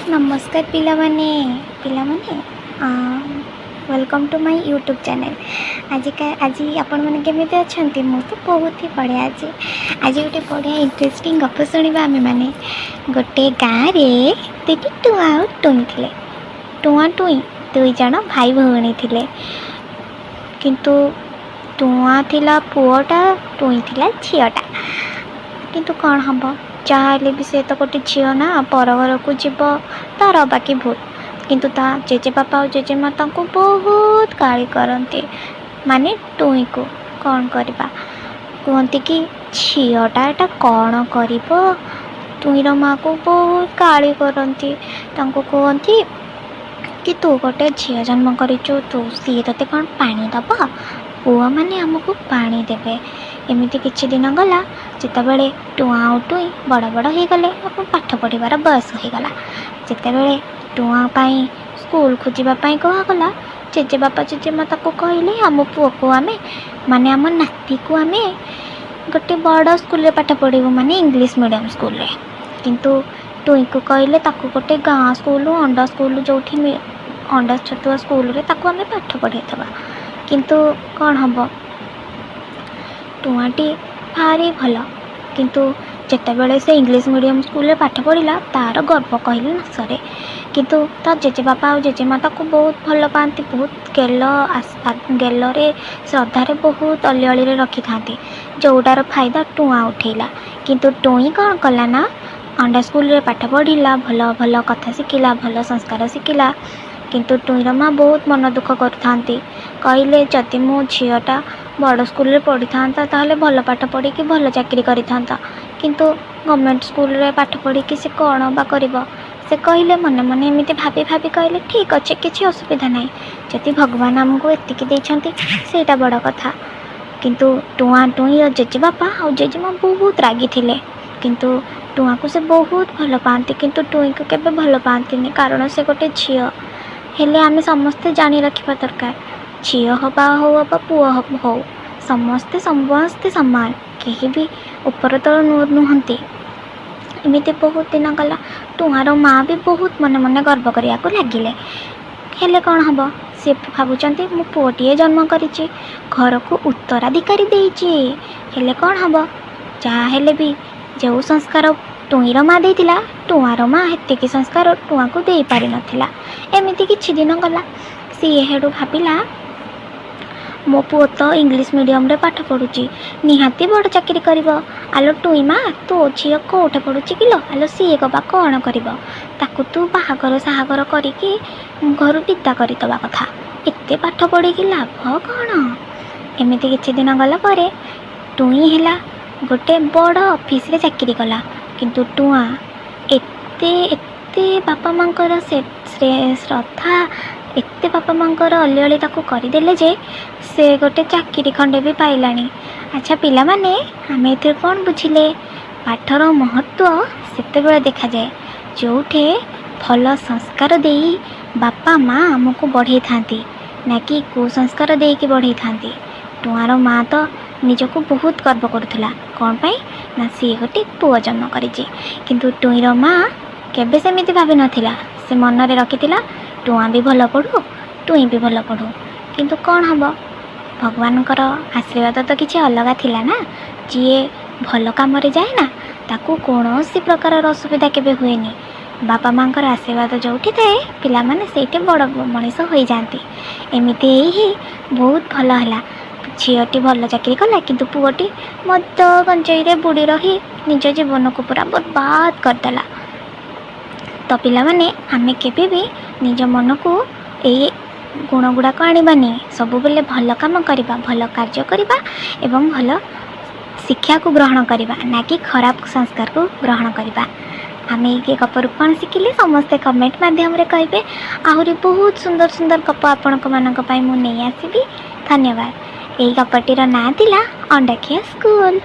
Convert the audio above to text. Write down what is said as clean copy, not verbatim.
नमस्कार पिलामाने welcome to my YouTube channel. आज आपण मैंने केमी अच्छा मु तो बहुत ही बढ़िया अच्छे। आज गोटे बढ़िया इंटरेस्टिंग गप शुणा आम मैंने गोटे गाँव में टुआ और टुई थे। टुआ टुई दुई जन भाई भौणी थे किंतु टुआ थिला पुओटा टुई थिला झीटा। किंतु कौन हम चाहे भी से तो गोटे झील ना पर घर को जीव तार बाकी भूल किंतु ता जेजे बापा और जेजे माता को बहुत गाली करते माने टुई को कौन करवा कहते कि झीलटा एटा कौन कर टुईर माँ को बहुत गाली करती कहती कि तू गोटे झील जन्म करू तू सी ते कौन पानी दब पुआ मैंने आमको पानी देवे। एमती किछि दिन गला जितेबले टुआ और टुई बड़ बड़ हो गले पाठ पढ़ार बयस होगला जितेबले टुआ स्कूल खोजापी कहगला जेजे बापा जेजे माता को कहले आम पुओ को आम माने आम नाती को आम गोटे बड़ स्कूल पाठ पढ़ू माने इंग्लिश मीडियम स्कूल किंतु टुई को कहले ताकू गोटे गाँ स्कूल अंडा स्कूल जो अंडा छतुआ स्कूल रे ताकू आम पाठ पढ़े किंतु कौन हम टुआटी भारी भल किंतु जितेबले से इंग्लिश मीडियम स्कूल पाठ पढ़ला तार गर्व कहले न सरे किंतु तार जेजे बापा और जेजे माता को बहुत भल पाती बहुत गेल श्रद्धार बहुत अली अली रखी था जोटार फायदा टुआ उठेला किंतु टुई कौन कला ना अंडा स्कूल रे पाठ पढ़ला भल भल कथा शिखिला भल संस्कार शिखिला किंतु टुईर माँ बहुत मन दुख करते कहले जदि मो झीटा बड़ स्कूल पढ़ी था ताहले भल पाठ पढ़ी कि भल चाकरी करी था किंतु गवर्नमेंट स्कूल रे पाठ पढ़ी कि से कौन बा करिबो से कहले मन मन एमती भाभी भाभी कहले ठीक अच्छे किसी असुविधा ना जदि भगवान आमको एतिकी देइछंती सेटा बड़ कथा। किंतु टुआ टुई और जेजे बापा और जेजे माँ बहुत रागी थिले किंतु टुआ को से बहुत भल पाती किंतु टुई को केबे भल पाती कारण से गोटे झील हेले आमे समस्ते जानी रखा दरकार झील हवा हो पुओ हो समस्ते समस्ते सामान कहीं भी ऊपर तल नुहंती। एमती बहुत दिन गला टुआर माँ भी बहुत मन मन गर्व करने लगिले हेले कौन हम सी भावुं मो पुओटे जन्म करी घर को उत्तराधिकारी देइछि हेले कौन हम जहाँ भी जो संस्कार टुईर माँ देइतिला टुआर माँ हेतिकी संस्कार टुआ को दे पारि नथिला। एमती किछि दिन गला सी हेडू भाविला मो पुओ तो इंग्लिश मीडियम रे पाठ पढ़ुची निहाती बड़ चाकरी करिवो आलो टुई माँ तो झील कोठे पढ़ुची किलो आलो सी गबा कौन करिवो ताकू तू बाहागर साहागर करिकी घर विदा करदवा कथा एते पाठ पढ़ी लाभ कौन। एमती किछि दिन गला परे टुई हेला गोटे बड़ ऑफिस रे चाकरी कला किंतु टुआ एते एते बापा मांकर से श्रद्धा एते बापा मांकर अली अली ताकू करदेले जे से गोटे चाकरी खंडे भी पाइलानी। अच्छा पिला माने आमे एथि कौन बुझिले पाठर महत्व सेतेबेले देखा जाए जोठे भल संस्कार देई बापा माँ आमको बढ़े थांती ना कि कुसंस्कार देकी बढ़े थांती। टुआर माँ तो निजको बहुत गर्व करुला कौन पाई ना सी गोटे पुओ जन्म करिछि किंतु टुईर माँ केबे सेमिति भाभी नथिला से मन रे रखिथिला टुआ भी भल पढ़ू टुई भी भल पढ़ू किंतु कौन हम भगवान आशीर्वाद तो किसी अलग थिला ना जी भल काम जाए ना ताकू कौन सी प्रकार असुविधा केबे हुएनी बापा माँ आशीर्वाद जोठी थाए पिला माने सेठी बड़ मनीष हो जाती। एमती ही बहुत भल है झीलटी भल चाकरी कला किंतु पुओटी मद गंजई बुड़ी रही निज जीवन को पूरा बर्बाद करदेला। तो पिला माने आमे केबे भी निज मन को ए गुण गुड़ाक आनिबानी सब बेले भल काम करवा भल कार्य करवा एवं भल शिक्षा को ग्रहण करवा ना कि खराब संस्कार को ग्रहण करवा। आमे ये गपर कौन शिखिले समस्ते कमेंट माध्यम कहे आहरी बहुत सुंदर सुंदर गप आपण मानक पई मु नहीं आसीबी। धन्यवाद। यही गपटीर ना थिला अंडाखिया स्कूल।